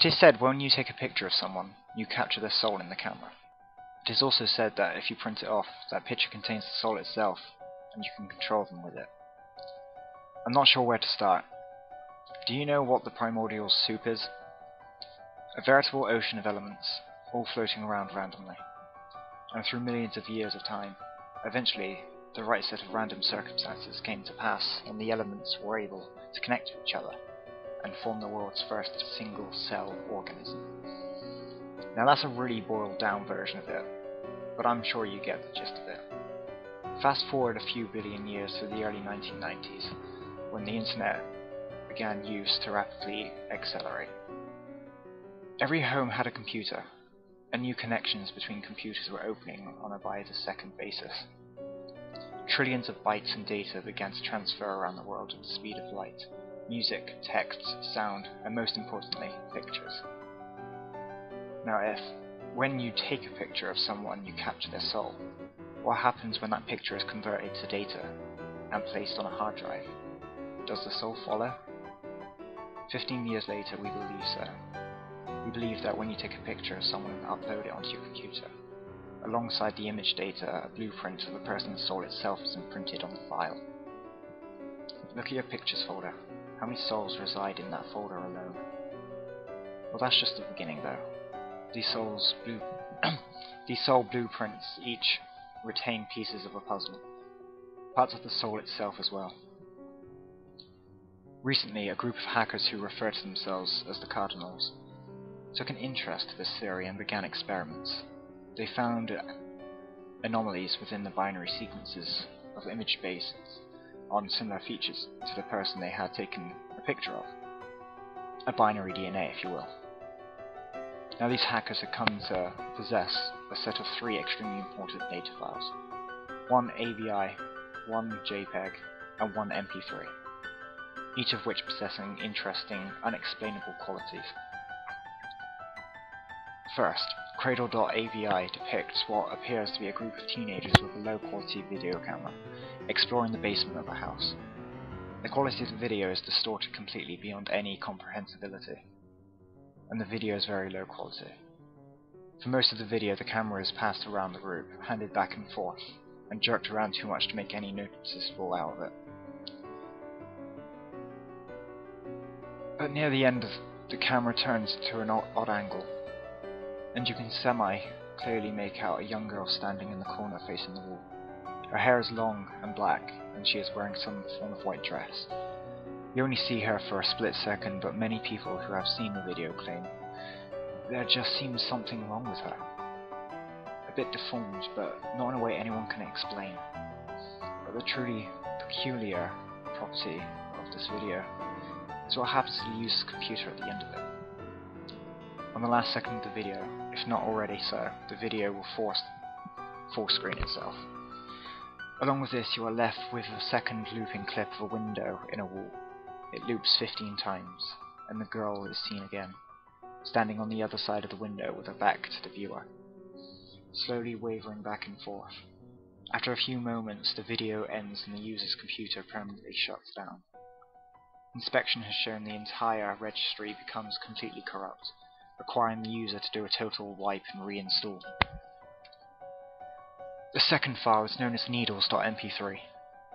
It is said when you take a picture of someone, you capture their soul in the camera. It is also said that if you print it off, that picture contains the soul itself, and you can control them with it. I'm not sure where to start. Do you know what the primordial soup is? A veritable ocean of elements, all floating around randomly. And through millions of years of time, eventually, the right set of random circumstances came to pass, and the elements were able to connect with each other and form the world's first single-cell organism. Now that's a really boiled down version of it, but I'm sure you get the gist of it. Fast forward a few billion years to the early 1990s, when the internet began use to rapidly accelerate. Every home had a computer, and new connections between computers were opening on a by-the-second basis. Trillions of bytes and data began to transfer around the world at the speed of light. Music, texts, sound, and most importantly, pictures. Now when you take a picture of someone, you capture their soul. What happens when that picture is converted to data and placed on a hard drive? Does the soul follow? 15 years later, we believe so. We believe that when you take a picture of someone and upload it onto your computer, alongside the image data, a blueprint of the person's soul itself is imprinted on the file. Look at your pictures folder. How many souls reside in that folder alone? Well, that's just the beginning though. These soul blueprints each retain pieces of a puzzle, parts of the soul itself as well. Recently, a group of hackers who refer to themselves as the Cardinals took an interest in this theory and began experiments. They found anomalies within the binary sequences of image bases on similar features to the person they had taken a picture of. A binary DNA, if you will. Now these hackers had come to possess a set of 3 extremely important data files. 1 AVI, 1 JPEG, and 1 MP3. Each of which possessing interesting, unexplainable qualities. First, Cradle.avi depicts what appears to be a group of teenagers with a low-quality video camera, exploring the basement of a house. The quality of the video is distorted completely beyond any comprehensibility, and the video is very low quality. For most of the video, the camera is passed around the group, handed back and forth, and jerked around too much to make any noticeable out of it. But near the end, the camera turns to an odd angle, and you can semi-clearly make out a young girl standing in the corner facing the wall. Her hair is long and black, and she is wearing some form of white dress. You only see her for a split second, but many people who have seen the video claim there just seems something wrong with her. A bit deformed, but not in a way anyone can explain. But the truly peculiar property of this video is what happens to the user's computer at the end of it. On the last second of the video, if not already so, the video will full screen itself. Along with this, you are left with a second looping clip of a window in a wall. It loops 15 times, and the girl is seen again, standing on the other side of the window with her back to the viewer, slowly wavering back and forth. After a few moments, the video ends and the user's computer permanently shuts down. Inspection has shown the entire registry becomes completely corrupt, requiring the user to do a total wipe and reinstall. The second file is known as needles.mp3.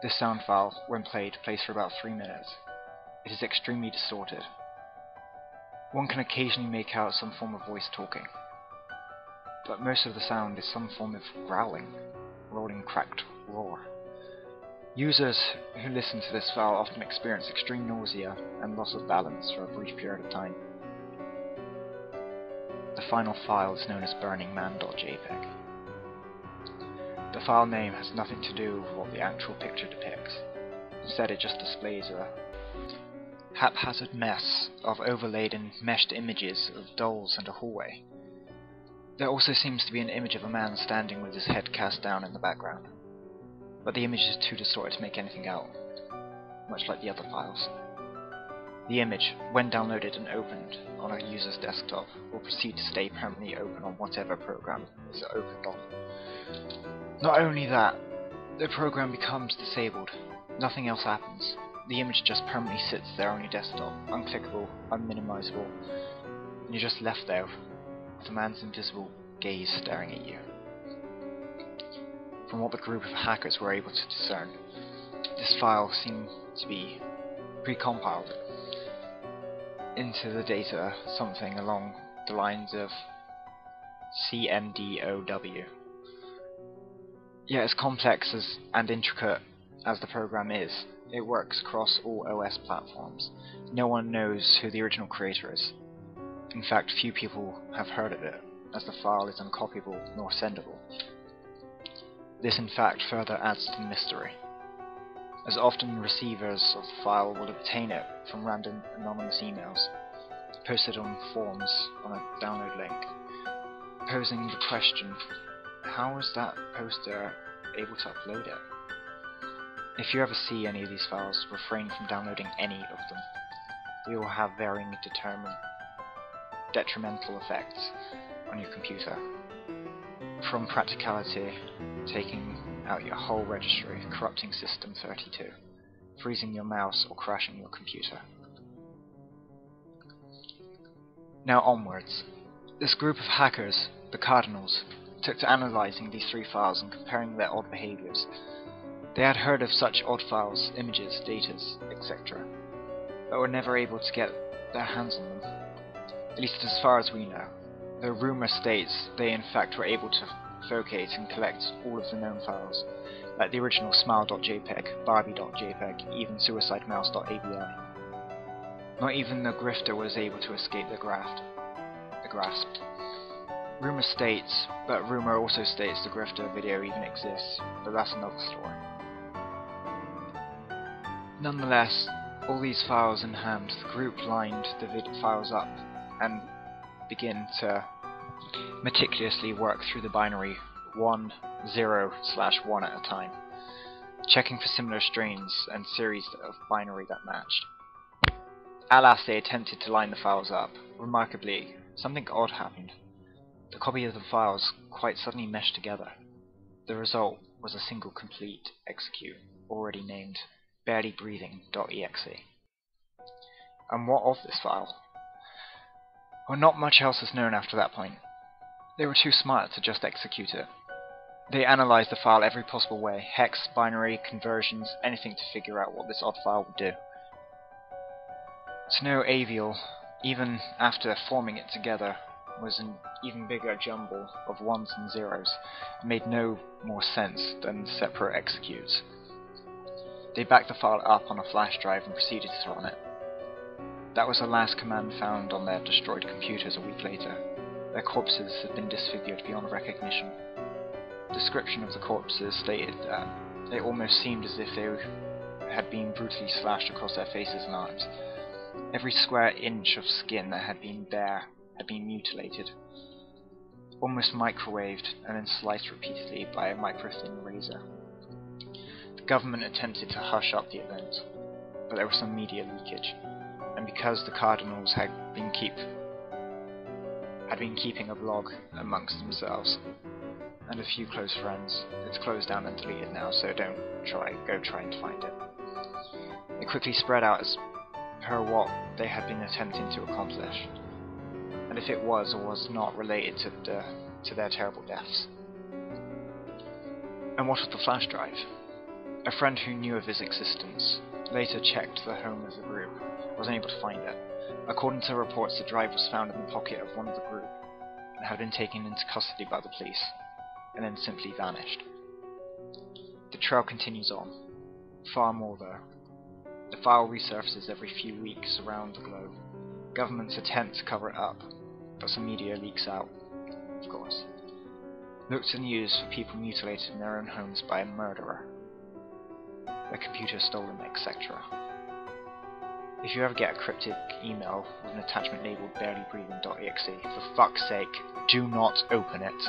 This sound file, when played, plays for about 3 minutes. It is extremely distorted. One can occasionally make out some form of voice talking, but most of the sound is some form of growling, rolling cracked roar. Users who listen to this file often experience extreme nausea and loss of balance for a brief period of time. The final file is known as burningman.jpg. The file name has nothing to do with what the actual picture depicts. Instead, it just displays a haphazard mess of overlaid and meshed images of dolls and a hallway. There also seems to be an image of a man standing with his head cast down in the background, but the image is too distorted to make anything out, much like the other files. The image, when downloaded and opened on a user's desktop, will proceed to stay permanently open on whatever program is opened on. Not only that, the program becomes disabled. Nothing else happens. The image just permanently sits there on your desktop, unclickable, unminimizable. and you're just left there with a man's invisible gaze staring at you. From what the group of hackers were able to discern, this file seemed to be pre-compiled into the data something along the lines of CMDOW. Yet as complex and intricate as the program is, it works across all OS platforms. No one knows who the original creator is. In fact, few people have heard of it, as the file is uncopyable nor sendable. This in fact further adds to the mystery, as often receivers of the file will obtain it from random anonymous emails, posted on forums on a download link, posing the question, how is that poster able to upload it? If you ever see any of these files, refrain from downloading any of them. They will have varying detrimental effects on your computer. From practicality, taking out your whole registry, corrupting System 32, freezing your mouse or crashing your computer. Now onwards. This group of hackers, the Cardinals, took to analysing these three files and comparing their odd behaviours. They had heard of such odd files, images, datas, etc., but were never able to get their hands on them, at least as far as we know. Though rumour states they in fact were able to locate and collect all of the known files, like the original smile.jpg, barbie.jpg, even suicidemouse.avi. Not even the grifter was able to escape the grasp. Rumour states, but rumour also states the grifter video even exists, but that's another story. Nonetheless, all these files in hand, the group lined the files up and begin to meticulously work through the binary 1, 0/1 at a time, checking for similar strings and series of binary that matched. At last they attempted to line the files up. Remarkably, something odd happened. The copy of the files quite suddenly meshed together. The result was a single complete execute, already named barelybreathing.exe. And what of this file? Well, not much else is known after that point. They were too smart to just execute it. They analysed the file every possible way, hex, binary, conversions, anything to figure out what this odd file would do. To know Avial, even after forming it together, was an even bigger jumble of ones and zeros, and made no more sense than separate executes. They backed the file up on a flash drive and proceeded to run it. That was the last command found on their destroyed computers a week later. Their corpses had been disfigured beyond recognition. Description of the corpses stated that they almost seemed as if they had been brutally slashed across their faces and arms. Every square inch of skin that had been bare had been mutilated, almost microwaved and then sliced repeatedly by a micro-thin razor. The government attempted to hush up the event, but there was some media leakage, and because the Cardinals had been keeping a blog amongst themselves and a few close friends, it's closed down and deleted now, so don't go trying to find it. It quickly spread out as per what they had been attempting to accomplish, and if it was or was not related to their terrible deaths. And what of the flash drive? A friend who knew of his existence later checked the home of the group, was unable to find it. According to reports, the drive was found in the pocket of one of the group and had been taken into custody by the police, and then simply vanished. The trail continues on. Far more though. The file resurfaces every few weeks around the globe. Governments attempt to cover it up, but some media leaks out, of course. Look to news for people mutilated in their own homes by a murderer, their computer stolen, etc. If you ever get a cryptic email with an attachment labeled barelybreathing.exe, for fuck's sake, do not open it.